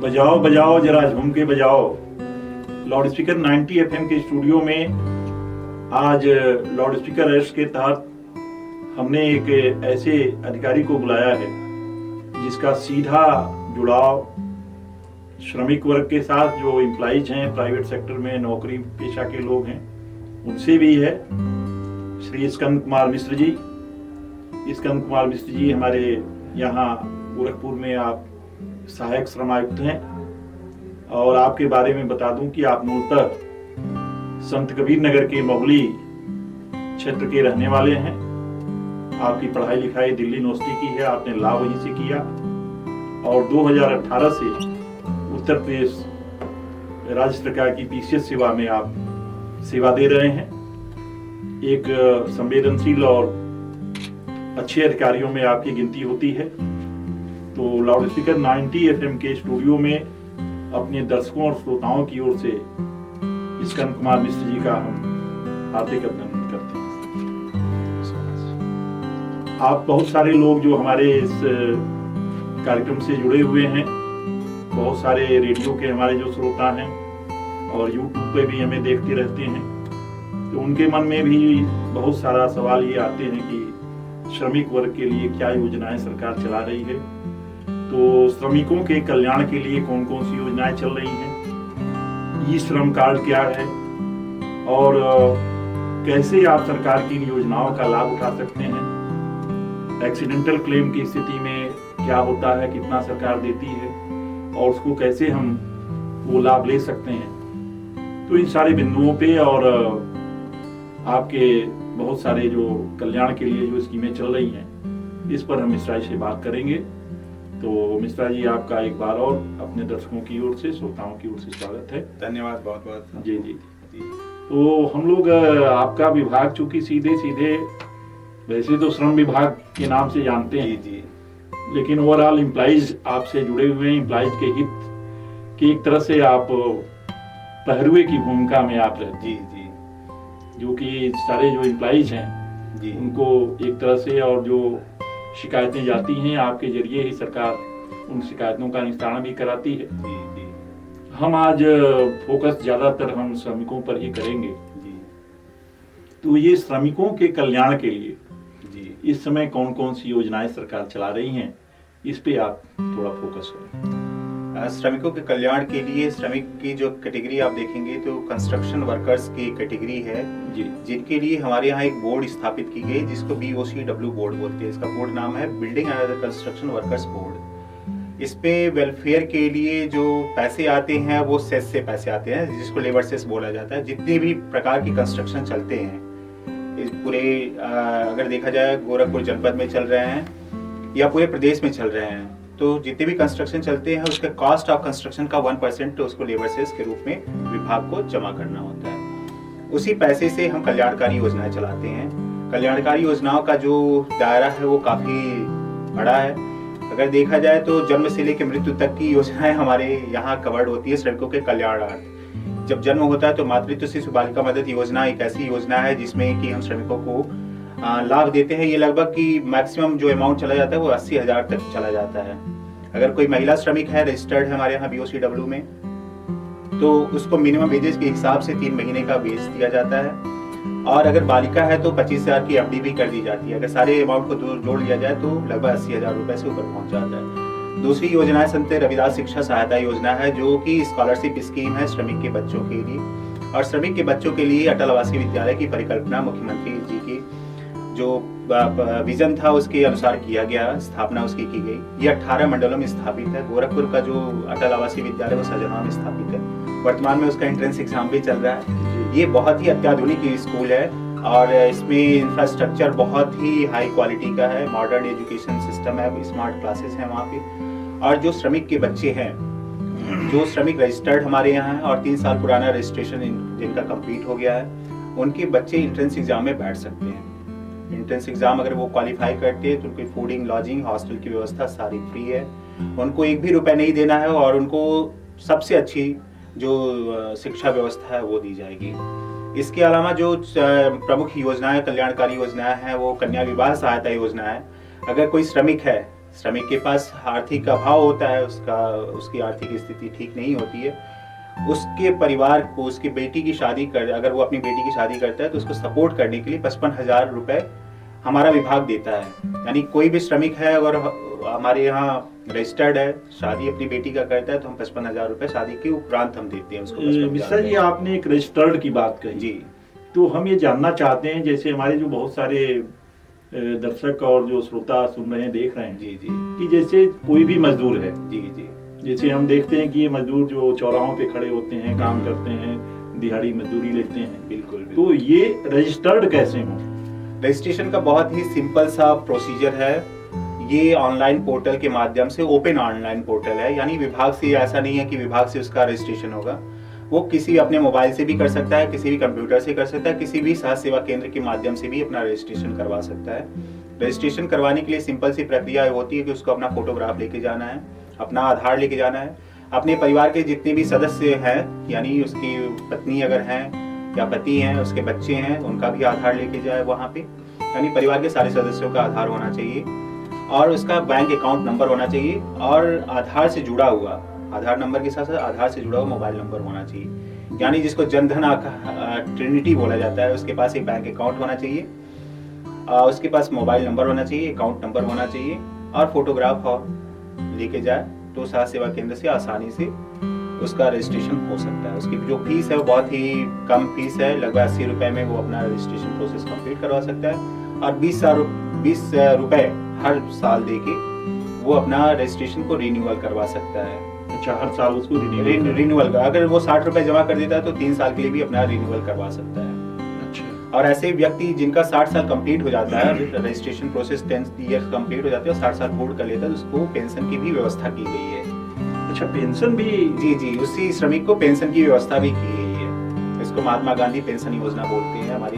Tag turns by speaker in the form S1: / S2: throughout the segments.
S1: बजाओ बजाओ जरा झूम के बजाओ। लाउड स्पीकर 90 एफएम के स्टूडियो में आज लाउड स्पीकर रेस्ट के तहत हमने एक ऐसे अधिकारी को बुलाया है जिसका सीधा जुड़ाव श्रमिक वर्ग के साथ, जो एम्प्लॉइज हैं, प्राइवेट सेक्टर में नौकरी पेशा के लोग हैं, उनसे भी है। श्री स्कंद कुमार मिश्र जी। स्कंद कुमार मिश्र जी हमारे यहाँ गोरखपुर में आप सहायक श्रम आयुक्त हैं, और आपके बारे में बता दूं कि आप मूलतः संत कबीर नगर के मोगली क्षेत्र के रहने वाले हैं। आपकी पढ़ाई लिखाई दिल्ली यूनिवर्सिटी की है, आपने लॉ वहीं से किया, और 2018 से उत्तर प्रदेश राज्य सरकार की पीसीएस सेवा में आप सेवा दे रहे हैं। एक संवेदनशील और अच्छे अधिकारियों में आपकी गिनती होती है। तो लाउड स्पीकर 90 एफएम के स्टूडियो में अपने दर्शकों और श्रोताओं की ओर से स्कंद कुमार मिश्र जी का हम हार्दिक अभिनंदन करते हैं। आप बहुत सारे लोग जो हमारे इस कार्यक्रम से जुड़े हुए हैं, बहुत सारे रेडियो के हमारे जो श्रोता हैं और यूट्यूब पे भी हमें देखते रहते हैं, तो उनके मन में भी बहुत सारा सवाल ये आते हैं कि श्रमिक वर्ग के लिए क्या योजनाएं सरकार चला रही है। तो श्रमिकों के कल्याण के लिए कौन कौन सी योजनाएं चल रही हैं, ई श्रम कार्ड क्या है, और कैसे आप सरकार की इन योजनाओं का लाभ उठा सकते हैं। एक्सीडेंटल क्लेम की स्थिति में क्या होता है, कितना सरकार देती है, और उसको कैसे हम वो लाभ ले सकते हैं। तो इन सारे बिंदुओं पे और आपके बहुत सारे जो कल्याण के लिए जो स्कीमें चल रही हैं, इस पर हम मिश्रा जी से बात करेंगे। तो मिश्रा जी, आपका एक बार और अपने दर्शकों की ओर से, श्रोताओं की ओर से स्वागत है।
S2: धन्यवाद, बहुत बहुत।
S1: जी जी जी। तो हम लोग आपका विभाग चूंकि सीधे सीधे वैसे तो श्रम विभाग के नाम से जानते हैं,
S2: जी,
S1: लेकिन ओवरऑल एम्प्लॉइज आपसे जुड़े हुए हैं। एम्प्लॉइज के हित की एक तरह से आप पहरुए की भूमिका में आप रहते हैं,
S2: जी,
S1: जो कि सारे जो एम्प्लॉइज हैं
S2: जी,
S1: उनको एक तरह से, और जो शिकायतें जाती हैं आपके जरिए ही सरकार उन शिकायतों का निस्तारण भी कराती है।
S2: जी, जी,
S1: हम आज फोकस ज्यादातर हम श्रमिकों पर ही करेंगे।
S2: जी,
S1: तो ये श्रमिकों के कल्याण के लिए
S2: जी।
S1: इस समय कौन कौन सी योजनाएं सरकार चला रही हैं, इस पे आप थोड़ा फोकस करें।
S2: श्रमिकों के कल्याण के लिए श्रमिक की जो कैटेगरी आप देखेंगे तो कंस्ट्रक्शन वर्कर्स की कैटेगरी है
S1: जी,
S2: जिनके लिए हमारे यहाँ एक बोर्ड स्थापित की गई जिसको BOCW बोर्ड बोलते हैं। इसका बोर्ड नाम है building and other construction workers board. इस पे वेलफेयर के लिए जो पैसे आते हैं वो सेस से पैसे आते हैं, जिसको लेबर सेस बोला जाता है। जितने भी प्रकार की कंस्ट्रक्शन चलते हैं इस पूरे अगर देखा जाए गोरखपुर जनपद में चल रहे हैं या पूरे प्रदेश में चल रहे हैं, तो जितने भी कंस्ट्रक्शन चलते हैं उसके कॉस्ट ऑफ कंस्ट्रक्शन का 1% तो उसको लेबर सेस के रूप में विभाग को जमा करना होता है। उसी पैसे से हम कल्याणकारी योजनाएं चलाते हैं। कल्याणकारी योजनाओं का जो दायरा है वो काफी बड़ा है। अगर देखा जाए तो जन्म से लेकर मृत्यु तक की योजनाएं हमारे यहाँ कवर्ड होती है श्रमिकों के कल्याणार्थ। जब जन्म होता है तो मातृत्व शिशु बालिका मदद योजना एक ऐसी योजना है जिसमें कि हम श्रमिकों को लाभ देते हैं। ये लगभग कि मैक्सिमम जो अमाउंट चला जाता है वो 80,000 तक चला जाता है। अगर कोई महिला श्रमिक है, रजिस्टर्ड है हमारे यहाँ BOCW में, तो उसको मिनिमम वेजेस के हिसाब से 3 महीने का वेज दिया जाता है, और अगर बालिका है तो 25,000 की FD भी कर दी जाती है। अगर सारे अमाउंट को जोड़ लिया जाए तो लगभग 80,000 रुपए से ऊपर पहुंच जाता है। दूसरी योजना है संत रविदास शिक्षा सहायता योजना है, जो कि स्कॉलरशिप स्कीम है श्रमिक के बच्चों के लिए। और श्रमिक के बच्चों के लिए अटल आवासीय विद्यालय की परिकल्पना मुख्यमंत्री जी की जो विजन था उसके अनुसार किया गया, स्थापना उसकी की गई। ये 18 मंडलों में स्थापित है। गोरखपुर का जो अटल आवासीय विद्यालय वो सजनवा में स्थापित है। वर्तमान में उसका एंट्रेंस एग्जाम भी चल रहा है। ये बहुत ही अत्याधुनिक स्कूल है और इसमें इंफ्रास्ट्रक्चर बहुत ही हाई क्वालिटी का है। मॉडर्न एजुकेशन सिस्टम है, स्मार्ट क्लासेस हैं वहाँ पे। और जो श्रमिक के बच्चे हैं, जो श्रमिक रजिस्टर्ड हमारे यहाँ है और 3 साल पुराना रजिस्ट्रेशन जिनका कंप्लीट हो गया है, उनके बच्चे एंट्रेंस एग्जाम में बैठ सकते हैं। एंट्रेंस एग्जाम अगर वो क्वालिफाई करते हैं तो उनकी फूडिंग, लॉजिंग, हॉस्टल की व्यवस्था सारी फ्री है। उनको 1 भी रुपए नहीं देना है और उनको सबसे अच्छी जो शिक्षा व्यवस्था है वो दी जाएगी। इसके अलावा जो प्रमुख योजनाएं, कल्याणकारी योजनाएं हैं, वो कन्या विवाह सहायता योजना है। अगर कोई श्रमिक है, श्रमिक के पास आर्थिक अभाव होता है, उसकी आर्थिक स्थिति ठीक नहीं होती है, उसके परिवार को, उसकी बेटी की शादी कर, अगर वो अपनी बेटी की शादी करता है तो उसको सपोर्ट करने के लिए 55,000 रुपए हमारा विभाग देता है। यानी कोई भी श्रमिक है अगर हमारे यहाँ रजिस्टर्ड है, शादी अपनी बेटी का करता है, तो हम 55,000 रुपए शादी के उपरांत हम देते हैं उसको।
S1: मिश्रा जी, आपने एक रजिस्टर्ड की बात कही
S2: जी,
S1: तो हम ये जानना चाहते हैं, जैसे हमारे जो बहुत सारे दर्शक और जो श्रोता सुन रहे हैं, देख रहे हैं
S2: जी जी,
S1: कि जैसे कोई भी मजदूर है,
S2: जी जी,
S1: जैसे हम देखते हैं कि ये मजदूर जो चौराहों पे खड़े होते हैं, काम करते हैं, दिहाड़ी मजदूरी लेते हैं,
S2: बिल्कुल,
S1: तो ये रजिस्टर्ड कैसे हो?
S2: रजिस्ट्रेशन का बहुत ही सिंपल सा प्रोसीजर है। ये ऑनलाइन पोर्टल के माध्यम से, ओपन ऑनलाइन पोर्टल है, यानी विभाग से, ऐसा नहीं है कि विभाग से उसका रजिस्ट्रेशन होगा। वो किसी अपने मोबाइल से भी कर सकता है, किसी भी कंप्यूटर से कर सकता है, किसी भी सहज सेवा केंद्र के माध्यम से भी अपना रजिस्ट्रेशन करवा सकता है। रजिस्ट्रेशन करवाने के लिए सिंपल सी प्रक्रिया होती है कि उसको अपना फोटोग्राफ लेके जाना है, अपना आधार लेके जाना है, अपने परिवार के जितने भी सदस्य हैं, यानी उसकी पत्नी अगर हैं या पति हैं, उसके बच्चे हैं, उनका भी आधार लेके जाए वहाँ पे, यानी परिवार के सारे सदस्यों का आधार होना चाहिए, और उसका बैंक अकाउंट नंबर होना चाहिए, और आधार से जुड़ा हुआ, आधार नंबर के साथ साथ आधार से जुड़ा हुआ मोबाइल नंबर होना चाहिए, यानी जिसको जनधन ट्रिनिटी बोला जाता है। उसके पास एक बैंक अकाउंट होना चाहिए, उसके पास मोबाइल नंबर होना चाहिए, अकाउंट नंबर होना चाहिए, और फोटोग्राफ लेके जाए तो सहज सेवा केंद्र से आसानी से उसका रजिस्ट्रेशन हो सकता है। उसकी जो फीस है वो बहुत ही कम फीस है, लगभग 80 रुपए में वो अपना रजिस्ट्रेशन प्रोसेस कंप्लीट करवा सकता है, और 20 रुपए हर साल देके वो अपना रजिस्ट्रेशन को रिन्यूअल करवा सकता है।
S1: अच्छा, हर साल उसको
S2: रिन्यूअल का, अगर वो 60 रुपए जमा कर देता है तो 3 साल के लिए भी अपना रिन्यूअल करवा सकता है।
S1: अच्छा,
S2: और ऐसे व्यक्ति जिनका 60 साल कंप्लीट हो जाता है, रजिस्ट्रेशन प्रोसेस 10 ईयर कंप्लीट हो जाती है और 60 साल पूर्ण कर लेता है, तो उसको पेंशन की भी व्यवस्था की गई है।
S1: अच्छा, पेंशन भी?
S2: जी जी, उसी श्रमिक को पेंशन की व्यवस्था भी की गई है। इसको महात्मा गांधी पेंशन योजना बोलते हैं हमारी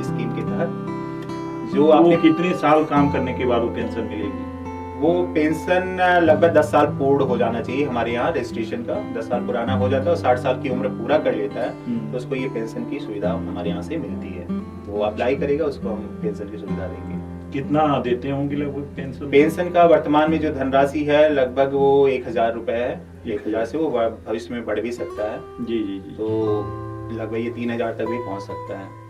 S2: स्कीम के तहत। जो आपने
S1: कितने साल काम करने के बाद वो पेंशन मिलेगी?
S2: वो पेंशन लगभग 10 साल पूर्ण हो जाना चाहिए हमारे यहाँ रजिस्ट्रेशन का। 10 साल पुराना हो जाता है और 60 साल की उम्र पूरा कर लेता है तो उसको ये पेंशन की सुविधा हमारे यहाँ से मिलती है। वो अप्लाई करेगा, उसको हम पेंशन की सुविधा देंगे।
S1: कितना देते होंगे लगभग पेंशन?
S2: पेंशन का वर्तमान में जो धनराशि है लगभग वो 1,000 रुपए है। 1,000 से वो भविष्य में बढ़ भी सकता है।
S1: जी जी जी।
S2: तो लगभग ये 3,000 तक भी पहुँच सकता है।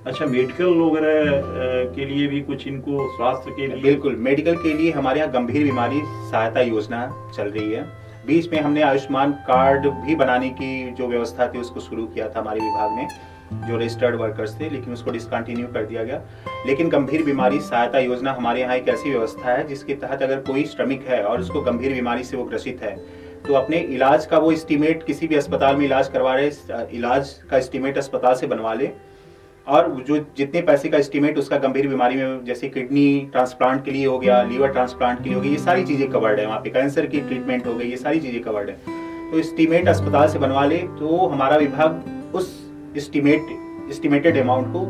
S1: अच्छा, मेडिकल वगैरह के लिए भी कुछ इनको, स्वास्थ्य के लिए?
S2: बिल्कुल, मेडिकल के लिए हमारे यहाँ गंभीर बीमारी सहायता योजना चल रही है। बीच में हमने आयुष्मान कार्ड भी बनाने की जो व्यवस्था थी उसको शुरू किया था हमारे विभाग ने, जो रजिस्टर्ड वर्कर्स थे, लेकिन उसको डिसकंटिन्यू कर दिया गया। लेकिन गंभीर बीमारी सहायता योजना हमारे यहाँ एक ऐसी व्यवस्था है जिसके तहत अगर कोई श्रमिक है और उसको गंभीर बीमारी से वो ग्रसित है तो अपने इलाज का वो एस्टीमेट, किसी भी अस्पताल में इलाज करवा रहे, इलाज का एस्टीमेट अस्पताल से बनवा ले, और जो जितने पैसे का एस्टीमेट उसका गंभीर बीमारी में, जैसे किडनी ट्रांसप्लांट के लिए हो गया, लीवर ट्रांसप्लांट के लिए हो गया, ये सारी चीजें कवर्ड है वहाँ पे, कैंसर की ट्रीटमेंट हो गई, ये सारी चीजें कवर्ड है। तो एस्टीमेट अस्पताल से बनवा ले तो हमारा विभाग उस एस्टिमेटेड अमाउंट को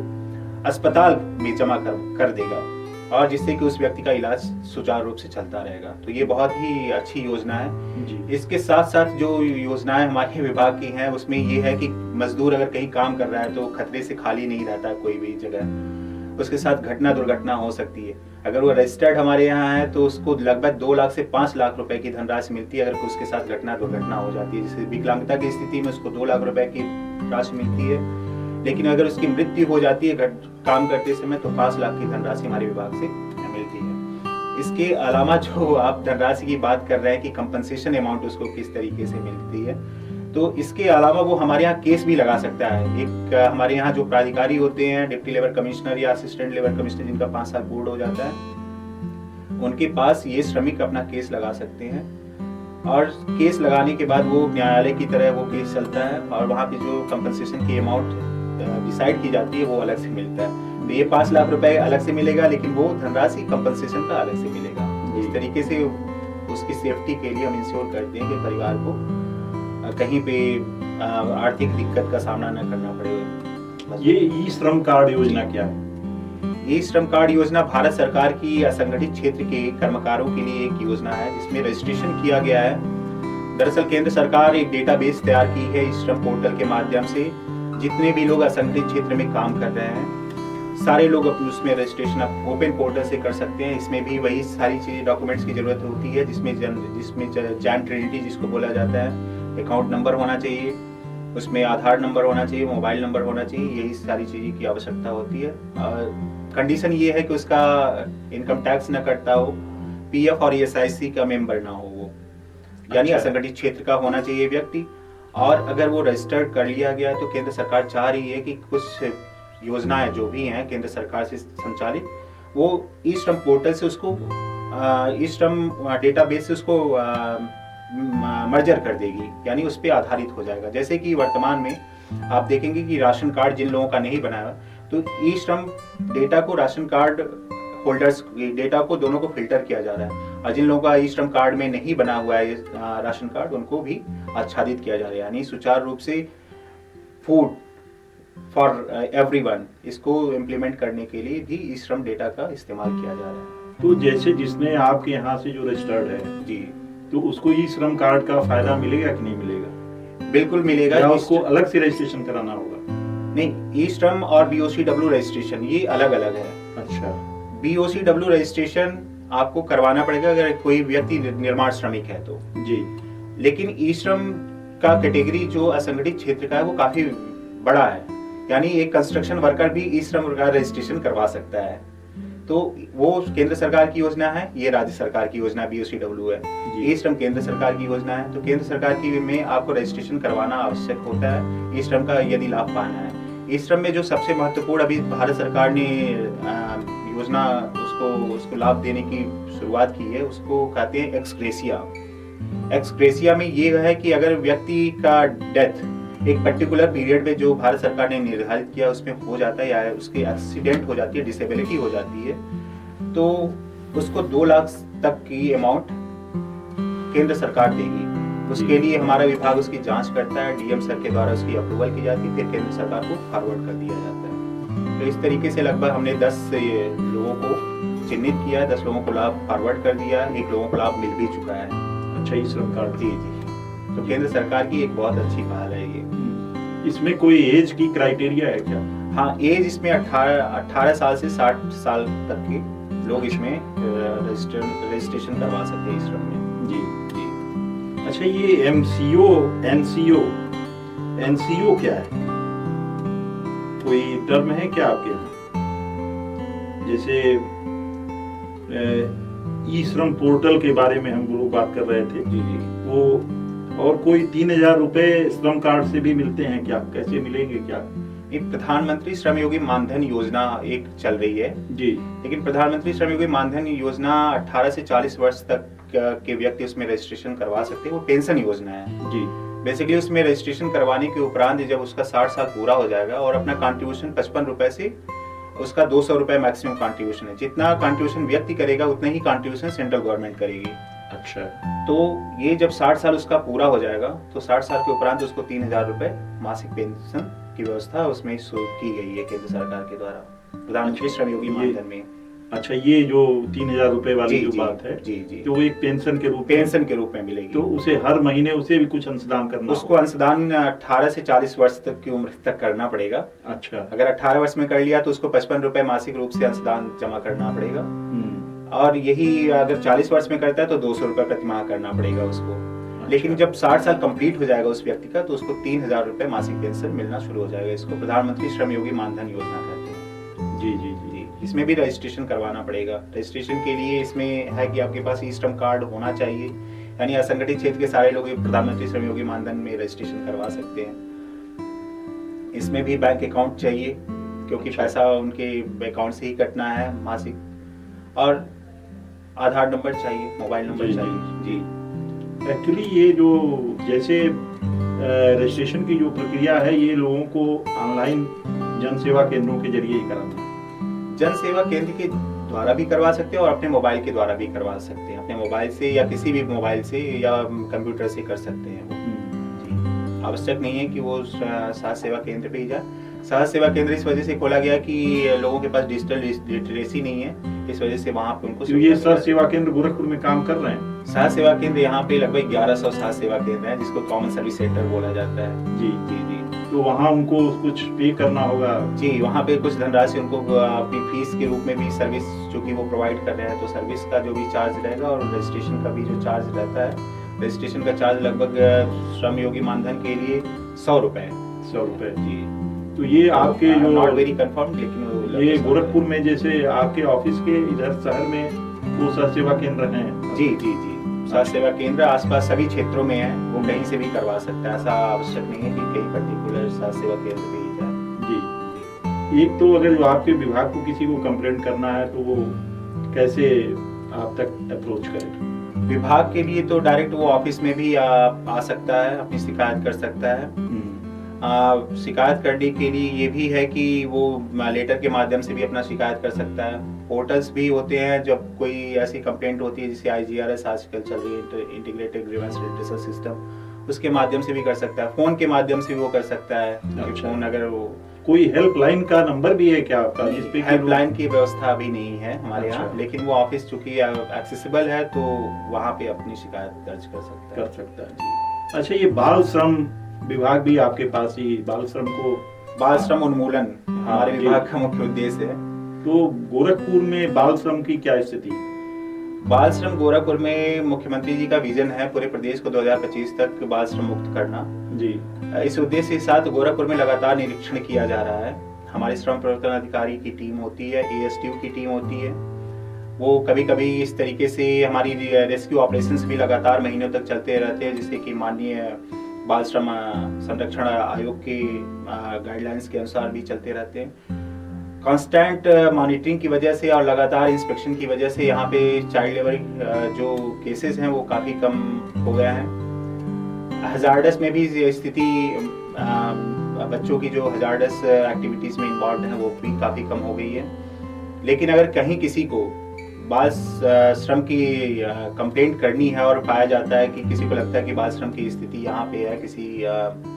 S2: अस्पताल में जमा कर देगा, और जिससे कि उस व्यक्ति का इलाज सुचारू रूप से चलता रहेगा। तो ये बहुत ही अच्छी योजना है जी। इसके साथ साथ जो योजनाएं हमारे विभाग की हैं उसमें ये है कि मजदूर अगर कहीं काम कर रहा है तो खतरे से खाली नहीं रहता कोई भी जगह। उसके साथ घटना दुर्घटना हो सकती है। अगर वो रजिस्टर्ड हमारे यहाँ है तो उसको लगभग 2 लाख से 5 लाख रुपए की धनराशि मिलती है। अगर उसके साथ घटना दुर्घटना हो जाती है, जैसे विकलांगता की स्थिति में उसको 2 लाख रुपए की राशि मिलती है, लेकिन अगर उसकी मृत्यु हो जाती है काम करते समय तो 5 लाख की धनराशि हमारे विभाग से मिलती है। इसके अलावा जो आप धनराशि की बात कर रहे हैं कि कंपनसेशन अमाउंट उसको किस तरीके से मिलती है, तो इसके अलावा वो हमारे यहाँ केस भी लगा सकता है। एक हमारे यहाँ जो प्राधिकारी होते हैं, डिप्टी लेबर कमिश्नर या असिस्टेंट लेबर कमिश्नर, जिनका 5 साल पूर्ण हो जाता है, उनके पास ये श्रमिक अपना केस लगा सकते हैं, और केस लगाने के बाद वो न्यायालय की तरह वो केस चलता है, और वहाँ पे जो कंपनसेशन की अमाउंट डिसाइड की जाती है वो अलग से मिलता है। तो ये 5 लाख रुपए अलग से मिलेगा, लेकिन वो धनराशि कंपनसेशन का अलग से मिलेगा। इस तरीके से उसकी सेफ्टी के लिए हम इंश्योर करते हैं कि परिवार को कहीं पे आर्थिक दिक्कत का सामना न करना पड़े।
S1: ये ई श्रम कार्ड योजना क्या है?
S2: ई श्रम कार्ड योजना भारत सरकार की असंगठित क्षेत्र के कर्मकारों के लिए एक योजना है जिसमें रजिस्ट्रेशन किया गया है। दरअसल केंद्र सरकार एक डेटाबेस तैयार की है इस श्रम पोर्टल के माध्यम से। जितने भी लोग असंगठित क्षेत्र में काम कर रहे हैं, सारे लोग अपने उसमें रजिस्ट्रेशन आप ओपन पोर्टल से कर सकते हैं। इसमें भी वही सारी चीज़ें डॉक्यूमेंट्स की ज़रूरत होती है, जिसमें जॉइंट ट्रिनिटी जिसको बोला जाता है, अकाउंट नंबर होना चाहिए, उसमें आधार नंबर होना चाहिए, मोबाइल नंबर होना चाहिए, यही सारी चीज़ें की आवश्यकता होती है। कंडीशन ये है कि उसका इनकम टैक्स न कटता हो, पीएफ और ईएसआईसी का मेंबर ना हो वो, यानी
S1: अच्छा।
S2: असंगठित क्षेत्र का होना चाहिए व्यक्ति। और अगर वो रजिस्टर्ड कर लिया गया तो केंद्र सरकार चाह रही है कि कुछ योजनाएं जो भी हैं केंद्र सरकार से संचालित, वो ई श्रम पोर्टल से उसको ई श्रम डेटाबेस से उसको मर्जर कर देगी, यानी उस पर आधारित हो जाएगा। जैसे कि वर्तमान में आप देखेंगे कि राशन कार्ड जिन लोगों का नहीं बनाया, तो ई श्रम डेटा को राशन कार्ड होल्डर्स डेटा को दोनों को फिल्टर किया जा रहा है, और जिन लोगों का ई श्रम कार्ड में नहीं बना हुआ है राशन कार्ड, उनको भी आच्छादित किया जा रहा है, यानी सुचारू रूप से फूड फॉर एवरीवन इसको इम्प्लीमेंट करने के लिए भी ई श्रम डेटा का इस्तेमाल किया जा रहा है।
S1: तो जैसे जिसने आपके यहाँ से जो रजिस्टर्ड है
S2: जी,
S1: तो उसको ई श्रम कार्ड का फायदा मिलेगा कि नहीं मिलेगा?
S2: बिल्कुल मिलेगा।
S1: या उसको अलग से रजिस्ट्रेशन कराना होगा?
S2: नहीं, ई श्रम और बीओसीडब्ल्यू रजिस्ट्रेशन ये अलग अलग है।
S1: अच्छा।
S2: बीओसीडब्ल्यू रजिस्ट्रेशन आपको करवाना पड़ेगा अगर कोई व्यक्ति निर्माण श्रमिक है तो
S1: जी। लेकिन
S2: ई श्रम का कैटेगरी जो असंगठित क्षेत्र का है वो काफी बड़ा है, यानी एक कंस्ट्रक्शन वर्कर भी ई श्रम का रजिस्ट्रेशन करवा सकता है। तो वो केंद्र सरकार की योजना है, ये राज्य सरकार की योजना बीओसीडब्ल्यू है, ई श्रम केंद्र सरकार की योजना है। तो केंद्र सरकार की में आपको रजिस्ट्रेशन करवाना आवश्यक होता है ई श्रम का यदि लाभ पाना है। ई श्रम में जो सबसे महत्वपूर्ण अभी भारत सरकार ने योजना उसको लाभ देने की शुरुआत की है, उसको कहते हैं एक्सग्रेसिया। एक्सग्रेसिया में ये है कि अगर व्यक्ति का डेथ एक पर्टिकुलर पीरियड में जो भारत सरकार ने निर्धारित किया उसमें हो जाता है, या उसके एक्सीडेंट हो जाती है, डिसेबिलिटी हो जाती है, तो उसको 2 लाख तक की अमाउंट केंद्र सरकार देगी। उसके लिए हमारा विभाग उसकी जांच करता है, डीएम सर के द्वारा उसकी अप्रूवल की जाती है, फिर केंद्र सरकार को फॉरवर्ड कर दिया जाता है। तो इस तरीके से लगभग हमने 10 लोगों को चिन्हित किया, 10 लोगों को लाभ फॉरवर्ड कर दिया, 1 लोगों को लाभ मिल भी चुका है।
S1: अच्छा, ई श्रम कार्ड।
S2: जी जी, तो केंद्र सरकार की एक बहुत अच्छी पहल है ये।
S1: इसमें कोई एज की क्राइटेरिया है क्या?
S2: हाँ, एज इसमें 18 साल से 60 साल तक के लोग इसमें रजिस्ट्रेशन करवा सकते हैं इस श्रम में।
S1: जी जी। अच्छा, ये एमसीओ एनसीओ क्या है? कोई टर्म है क्या आपके यहाँ? जैसे ई श्रम पोर्टल के बारे में हम लोग बात कर रहे थे।
S2: जी जी।
S1: वो और कोई 3000 रुपए श्रम कार्ड से भी मिलते हैं क्या? कैसे मिलेंगे क्या?
S2: एक प्रधानमंत्री श्रम योगी मानधन योजना एक चल रही है
S1: जी,
S2: लेकिन प्रधानमंत्री श्रम योगी मानधन योजना 18 से 40 वर्ष तक के व्यक्ति उसमें रजिस्ट्रेशन करवा सकते हैं। वो पेंशन योजना है
S1: जी।
S2: बेसिकली। उसमें रजिस्ट्रेशन करवाने के उपरांत जब उसका 60 साल पूरा हो जाएगा और अपना कंट्रीब्यूशन 55 रुपए से उसका 200 रुपए मैक्सिमम कंट्रीब्यूशन है, जितना कंट्रीब्यूशन व्यक्ति करेगा उतना ही कंट्रीब्यूशन सेंट्रल गवर्नमेंट करेगी।
S1: अच्छा।
S2: तो ये जब 60 साल उसका पूरा हो जाएगा तो 60 साल के उपरांत उसको 3000 रुपए मासिक पेंशन की व्यवस्था उसमें की गई है केंद्र सरकार के द्वारा प्रधानमंत्री श्रम योगी मानधन में।
S1: अच्छा, ये जो 3000 रुपए वाली जो
S2: जी,
S1: बात है,
S2: जी जी,
S1: तो वो एक पेंशन के रूप में मिलेगी।
S2: तो
S1: उसे हर महीने उसे भी कुछ अंशदान करना
S2: उसको अंशदान 18 से 40 वर्ष तक की उम्र तक करना पड़ेगा।
S1: अच्छा।
S2: अगर 18 वर्ष में कर लिया तो उसको 55 रुपए मासिक रूप से अंशदान जमा करना पड़ेगा, और यही अगर 40 वर्ष में करता है तो 200 रुपए प्रति माह करना पड़ेगा उसको। लेकिन जब 60 साल कंप्लीट हो जाएगा उस व्यक्ति का तो उसको 3000 रुपए मासिक पेंशन मिलना शुरू हो जाएगा। इसको प्रधानमंत्री श्रम योगी मानधन योजना कहते हैं।
S1: जी जी जी।
S2: इसमें भी रजिस्ट्रेशन करवाना पड़ेगा। रजिस्ट्रेशन के लिए इसमें है कि आपके पास ई श्रम कार्ड होना चाहिए, यानी असंगठित क्षेत्र के सारे लोग प्रधानमंत्री श्रम योगी मानधन में रजिस्ट्रेशन करवा सकते हैं। इसमें भी बैंक अकाउंट चाहिए क्योंकि पैसा उनके अकाउंट से ही कटना है मासिक, और आधार नंबर चाहिए, मोबाइल नंबर चाहिए। जी,
S1: एक्चुअली ये जो जैसे रजिस्ट्रेशन की जो प्रक्रिया है ये लोगों को ऑनलाइन जन सेवा केंद्रों के जरिए ही कराना है।
S2: जन सेवा केंद्र के द्वारा भी करवा सकते हैं और अपने मोबाइल के द्वारा भी करवा सकते हैं। अपने मोबाइल से या किसी भी मोबाइल से या कंप्यूटर से कर सकते हैं वो। जी, आवश्यक नहीं है कि वो सहज सेवा केंद्र पे ही जाए। सहज सेवा केंद्र इस वजह से खोला गया कि लोगों के पास डिजिटल लिटरेसी नहीं है, इस वजह से वहाँ पे उनको।
S1: तो ये सहज सेवा केंद्र गोरखपुर में काम कर रहे हैं?
S2: सह सेवा केंद्र यहाँ पे लगभग 1100 सह सेवा केंद्र हैं, जिसको कॉमन सर्विस सेंटर बोला जाता है।
S1: जी
S2: जी जी।
S1: तो वहाँ उनको कुछ पे करना होगा?
S2: जी, वहाँ पे कुछ धनराशि उनको अपनी फीस के रूप में भी सर्विस जो कि वो प्रोवाइड कर रहे हैं, तो सर्विस का जो भी चार्ज रहेगा और रजिस्ट्रेशन का भी जो चार्ज रहता है, रजिस्ट्रेशन का चार्ज लगभग श्रम योगी मानधन के लिए 100 रुपए।
S1: 100 रुपए।
S2: जी।
S1: तो ये आपके जो
S2: नॉट वेरी कंफर्म, लेकिन
S1: ये गोरखपुर में जैसे आपके ऑफिस के इधर शहर में वो सह सेवा केंद्र हैं?
S2: जी जी जी, सह सेवा केंद्र आसपास सभी क्षेत्रों में है, वो कहीं से भी करवा सकता है, ऐसा आवश्यक नहीं है कि कहीं पर्टिकुलर सह सेवा केंद्र पे ही जाए।
S1: जी। एक तो अगर जो आपके विभाग को किसी को कंप्लेंट करना है तो वो कैसे आप तक अप्रोच करें?
S2: विभाग के लिए तो डायरेक्ट वो ऑफिस में भी आ सकता है, अपनी शिकायत कर सकता है। शिकायत करने के लिए ये भी है कि वो लेटर के माध्यम से भी अपना शिकायत कर सकता है। पोर्टल्स भी होते हैं, जब कोई ऐसी कंप्लेंट होती है जैसे IGRS आजकल चल रही है, इंटीग्रेटेड ग्रीवेंस रेड्रेसल सिस्टम, उसके माध्यम से भी कर सकता है। फोन के माध्यम से भी वो कर सकता है।
S1: अच्छा।
S2: फोन अगर वो
S1: कोई हेल्पलाइन का नंबर भी है क्या आपका, जिस पे
S2: हेल्पलाइन की व्यवस्था अभी नहीं है हमारे
S1: अच्छा।
S2: यहाँ, लेकिन वो ऑफिस चूंकि एक्सेसिबल है तो वहाँ पे अपनी शिकायत दर्ज कर सकता है।
S1: कर सकता है? जी। अच्छा, ये बाल श्रम विभाग भी आपके पास ही, बाल श्रम को
S2: बाल श्रम उन्मूलन हमारे
S1: जी।
S2: विभाग का मुख्य उद्देश्य है।
S1: तो गोरखपुर में बाल श्रम की क्या स्थिति?
S2: बाल श्रम गोरखपुर में मुख्यमंत्री जी का विजन है पूरे प्रदेश को 2025 तक बाल श्रम मुक्त करना।
S1: जी।
S2: इस उद्देश्य के साथ गोरखपुर में लगातार निरीक्षण किया जा रहा है। हमारे श्रम प्रवर्तन अधिकारी की टीम होती है, ASTU की टीम होती है, वो कभी कभी इस तरीके से हमारी रेस्क्यू ऑपरेशंस भी लगातार महीनों तक चलते रहते हैं, जिससे कि माननीय बाल श्रम संरक्षण आयोग के गाइडलाइंस के अनुसार भी चलते रहते हैं। कांस्टेंट मॉनिटरिंग की वजह से और लगातार इंस्पेक्शन की वजह से यहाँ पे चाइल्ड लेबर जो केसेस हैं वो काफ़ी कम हो गया है। हजार्डस में भी स्थिति, बच्चों की जो हजार्डस एक्टिविटीज़ में इन्वॉल्व हैं वो भी काफ़ी कम हो गई है। लेकिन अगर कहीं किसी को बाल श्रम की कंप्लेंट करनी है और पाया जाता है कि किसी को लगता है कि बाल श्रम की स्थिति यहाँ पे है किसी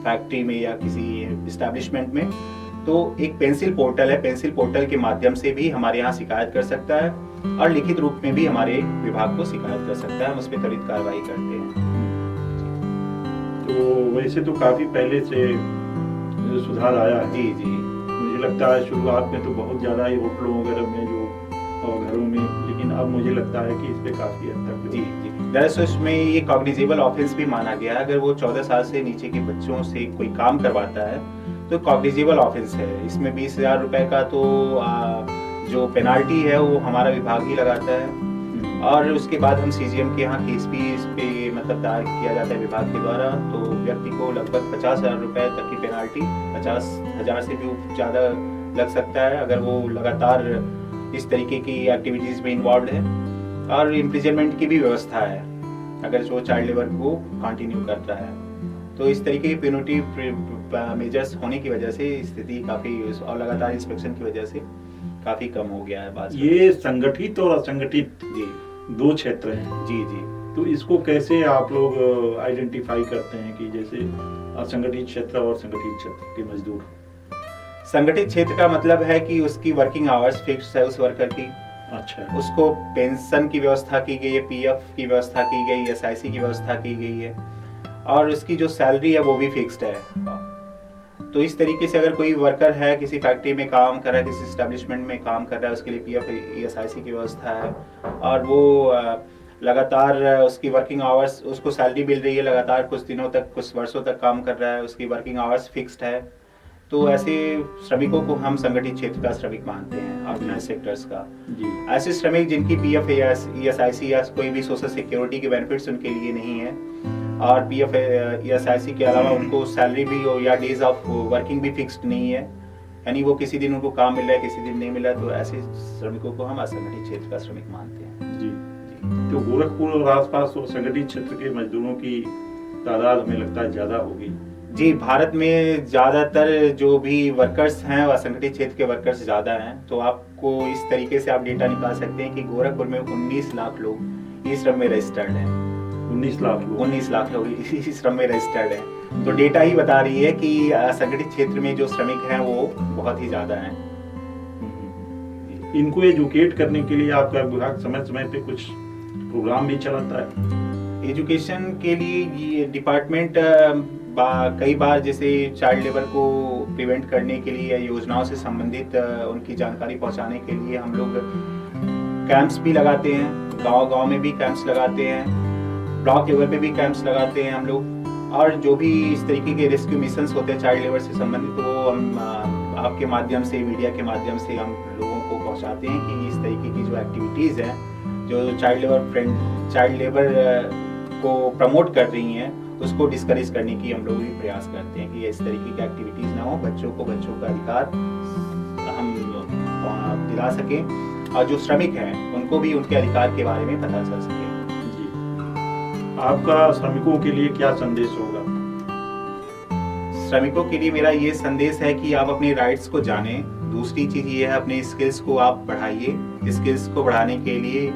S2: फैक्ट्री में या किसी एस्टैब्लिशमेंट में, तो एक पेंसिल पोर्टल है, पेंसिल पोर्टल के माध्यम से भी हमारे यहाँ शिकायत कर सकता है और लिखित रूप में भी हमारे विभाग को शिकायत कर सकता है, हम उस पर त्वरित कार्रवाई करते हैं।
S1: तो वैसे तो काफी पहले से सुधार आया है।
S2: जी जी,
S1: मुझे लगता है शुरुआत में तो बहुत ज्यादा ही होटलों वगैरह में जो और घरों में, लेकिन अब मुझे लगता है कि इस पे काफी हद तक
S2: जी जी, दरअसल इसमें ये कॉग्निजेबल ऑफेंस भी माना गया है। अगर वो 14 साल से नीचे के बच्चों से कोई काम करवाता है तो कॉग्निजेबल ऑफेंस है। इसमें 20,000 रुपए का तो जो पेनाल्टी है वो हमारा विभाग ही लगाता है और उसके बाद हम CGM के यहाँ केस भी इस पे मतलब दायर किया जाता है विभाग के द्वारा। तो व्यक्ति को लगभग 50,000 रुपए तक की पेनाल्टी, 50,000 से भी ज्यादा लग सकता है अगर वो लगातार इस तरीके की एक्टिविटीज में इन्वॉल्व है। और इम्प्रिजनमेंट की भी व्यवस्था है अगर जो चाइल्ड लेबर को कंटिन्यू करता है। तो इस तरीके की पेनल्टी मेजर्स होने की वजह से स्थिति काफी, और लगातार इंस्पेक्शन की वजह से काफी कम हो गया है। बात
S1: ये संगठित और असंगठित
S2: जी
S1: दो क्षेत्र हैं।
S2: जी जी,
S1: तो इसको कैसे आप लोग आइडेंटिफाई करते हैं कि जैसे असंगठित क्षेत्र और संगठित क्षेत्र के मजदूर?
S2: संगठित क्षेत्र का मतलब है कि उसकी वर्किंग आवर्स फिक्स है उस वर्कर की।
S1: अच्छा।
S2: उसको पेंशन की व्यवस्था की गई है, PF की व्यवस्था की गई है, SIC की व्यवस्था की गई है और उसकी जो सैलरी है वो भी फिक्स्ड है। तो इस तरीके से अगर कोई वर्कर है, किसी फैक्ट्री में काम कर रहा है, किसी एस्टेब्लिशमेंट में काम कर रहा है, उसके लिए PF SIC की व्यवस्था है और वो लगातार उसकी वर्किंग आवर्स, उसको सैलरी मिल रही है, लगातार कुछ दिनों तक, कुछ वर्षों तक काम कर रहा है, उसकी वर्किंग आवर्स फिक्स्ड है, तो ऐसे श्रमिकों को हम संगठित क्षेत्र का श्रमिक मानते हैं, ऑर्गेनाइज सेक्टर्स का।
S1: जी।
S2: ऐसे श्रमिक जिनकी PF SIC या कोई भी सोशल सिक्योरिटी के बेनिफिट्स उनके लिए नहीं है और PF SIC के अलावा उनको सैलरी भी या डेज ऑफ वर्किंग भी फिक्स्ड नहीं है, यानी वो किसी दिन उनको काम मिल रहा है, किसी दिन नहीं मिल रहा है, तो ऐसे श्रमिकों को हम असंगठित क्षेत्र का श्रमिक मानते हैं।
S1: जी। तो गोरखपुर और आसपास तो संगठित क्षेत्र के मजदूरों की तादाद हमें लगता है ज्यादा होगी।
S2: जी, भारत में ज्यादातर जो भी वर्कर्स हैं वो असंगठित क्षेत्र के वर्कर्स ज्यादा हैं। तो आपको इस तरीके से आप डेटा निकाल सकते हैं कि गोरखपुर में 19 लाख लोग ई श्रम में रजिस्टर्ड हैं।
S1: 19 लाख लोग?
S2: 19 लाख लोग ई श्रम में रजिस्टर्ड हैं। तो डेटा ही बता रही है कि असंगठित क्षेत्र में जो श्रमिक हैं वो बहुत ही ज्यादा हैं।
S1: इनको एजुकेट करने के लिए आपका विभाग समय समय पे कुछ प्रोग्राम भी चलाता है।
S2: एजुकेशन के लिए ये डिपार्टमेंट कई बार जैसे चाइल्ड लेबर को प्रिवेंट करने के लिए योजनाओं से संबंधित उनकी जानकारी पहुंचाने के लिए हम लोग कैंप्स भी लगाते हैं, गांव-गांव में भी कैंप्स लगाते हैं, ब्लॉक लेवल पे भी कैंप्स लगाते हैं हम लोग। और जो भी इस तरीके के रेस्क्यू मिशंस होते हैं चाइल्ड लेबर से संबंधित, तो वो हम आपके माध्यम से, मीडिया के माध्यम से हम लोगों को पहुंचाते हैं कि इस तरीके की जो एक्टिविटीज़ हैं, जो चाइल्ड लेबर को प्रमोट कर रही हैं, उसको डिस्करेज करने की हम लोग भी प्रयास करते हैं कि इस तरीके की एक्टिविटीज़ ना हो, बच्चों का अधिकार हम दिला सकें और जो श्रमिक हैं उनको भी उनके अधिकार के बारे में पता चल सके।
S1: जी, आपका श्रमिकों के लिए क्या संदेश होगा?
S2: श्रमिकों के लिए मेरा ये संदेश है कि आप अपने राइट्स को जानें। दूसरी चीज़ ये है, अपने स्किल्स को आप बढ़ाइए। स्किल्स को बढ़ाने के लिए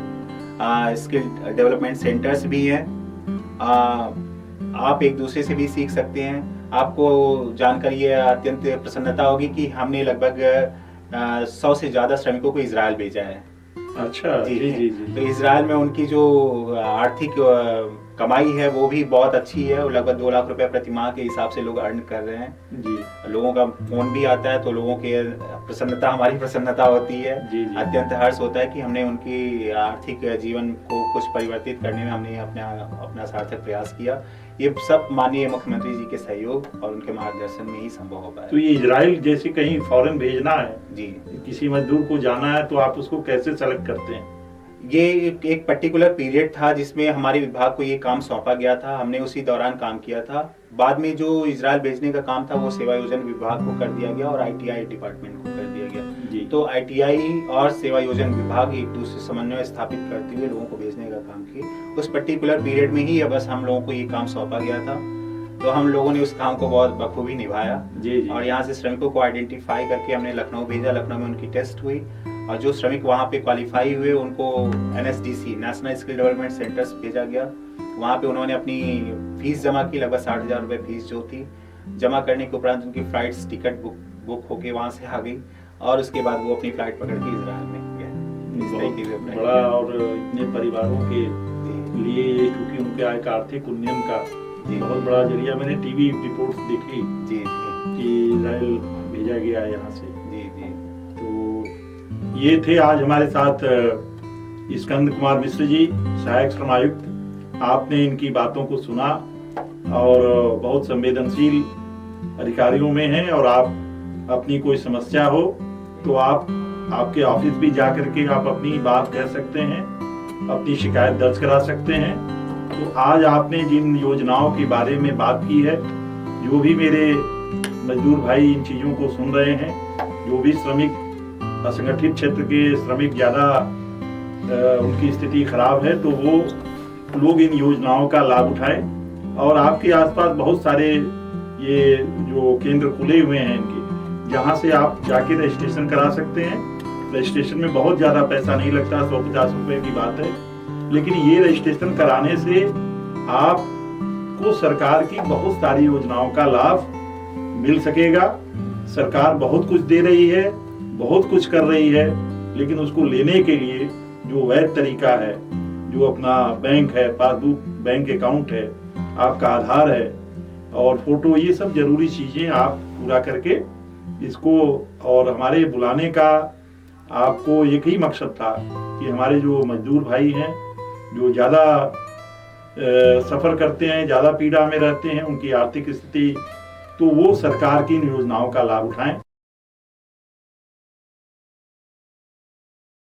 S2: स्किल डेवलपमेंट सेंटर्स भी हैं। आप एक दूसरे से भी सीख सकते हैं। आपको जानकर ये अत्यंत प्रसन्नता होगी कि हमने लगभग 100 से ज़्यादा श्रमिकों को इजराइल भेजा है।
S1: अच्छा, जी जी जी।
S2: तो इजराइल में उनकी जो आर्थिक कमाई है वो भी बहुत अच्छी है। वो लगभग 2 लाख रुपए प्रति माह के हिसाब से लोग अर्न कर रहे हैं।
S1: जी,
S2: लोगों का फोन भी आता है, तो लोगों के प्रसन्नता हमारी प्रसन्नता होती है।
S1: जी जी।
S2: अत्यंत हर्ष होता है कि हमने उनकी आर्थिक जीवन को कुछ परिवर्तित करने में हमने अपना सार्थक प्रयास किया। ये सब माननीय मुख्यमंत्री जी के सहयोग और उनके मार्गदर्शन में ही संभव हो पाया।
S1: तो ये इजराइल जैसे कहीं फॉरेन भेजना है
S2: जी,
S1: किसी मजदूर को जाना है, तो आप उसको कैसे सेलेक्ट करते हैं?
S2: ये एक पर्टिकुलर पीरियड था जिसमें हमारे विभाग को ये काम सौंपा गया था। हमने उसी दौरान काम किया था। बाद में जो इजराइल भेजने का काम था वो सेवा योजन विभाग को कर दिया गया और ITI डिपार्टमेंट को कर दिया गया।
S1: जी।
S2: तो ITI और सेवा योजन विभाग एक दूसरे समन्वय स्थापित करते हुए लोगों को भेजने का काम किए। उस पर्टिकुलर पीरियड में ही बस हम लोगों को ये काम सौंपा गया था, तो हम लोगों ने उस काम को बहुत बखूबी निभाया।
S1: जी जी।
S2: और यहाँ से श्रमिकों को आइडेंटिफाई करके हमने लखनऊ भेजा। लखनऊ में उनकी टेस्ट हुई और जो श्रमिक वहाँ पे क्वालिफाई हुए उनको NSDC national skill development centres भेजा गया। वहाँ पे उन्होंने अपनी फीस जमा की, लगभग 60,000 रुपये फीस जो थी। जमा करने के उपरांत उनकी फ्लाइट्स टिकट बुक होके वहाँ से आ गई और उसके बाद वो अपनी फ्लाइट पकड़ के इजराइल में गए। इस तरीके से
S1: बहुत बड़ा, और इतने परिवारों के लिए, क्योंकि उनके आय का आर्थिक उन्नयन का बहुत बड़ा जरिया। मैंने टीवी रिपोर्ट्स देखी
S2: जी
S1: कि इजराइल भेजा गया है यहाँ से।
S2: जी जी।
S1: तो ये थे आज हमारे साथ स्कंद कुमार मिश्र जी, सहायक श्रम आयुक्त। आपने इनकी बातों को सुना और बहुत संवेदनशील अधिकारियों में हैं, और आप अपनी कोई समस्या हो तो आपके ऑफिस भी जा करके आप अपनी बात कह सकते हैं, अपनी शिकायत दर्ज करा सकते हैं। तो आज आपने जिन योजनाओं के बारे में बात की है, जो भी मेरे मजदूर भाई इन चीज़ों को सुन रहे हैं, जो भी श्रमिक, असंगठित क्षेत्र के श्रमिक ज़्यादा उनकी स्थिति खराब है, तो वो लोग इन योजनाओं का लाभ उठाएं। और आपके आसपास बहुत सारे ये जो केंद्र खुले हुए हैं इनके, जहाँ से आप जाके रजिस्ट्रेशन करा सकते हैं। रजिस्ट्रेशन में बहुत ज़्यादा पैसा नहीं लगता, 150 रुपये की बात है। लेकिन ये रजिस्ट्रेशन कराने से आपको सरकार की बहुत सारी योजनाओं का लाभ मिल सकेगा। सरकार बहुत कुछ दे रही है, बहुत कुछ कर रही है, लेकिन उसको लेने के लिए जो वैध तरीका है, जो अपना बैंक है, पासबुक, बैंक अकाउंट है, आपका आधार है और फोटो, ये सब जरूरी चीजें आप पूरा करके इसको, और हमारे बुलाने का आपको एक ही मकसद था कि हमारे जो मजदूर भाई हैं, जो ज़्यादा सफ़र करते हैं, ज़्यादा पीड़ा में रहते हैं, उनकी आर्थिक स्थिति, तो वो सरकार की इन योजनाओं का लाभ उठाएं।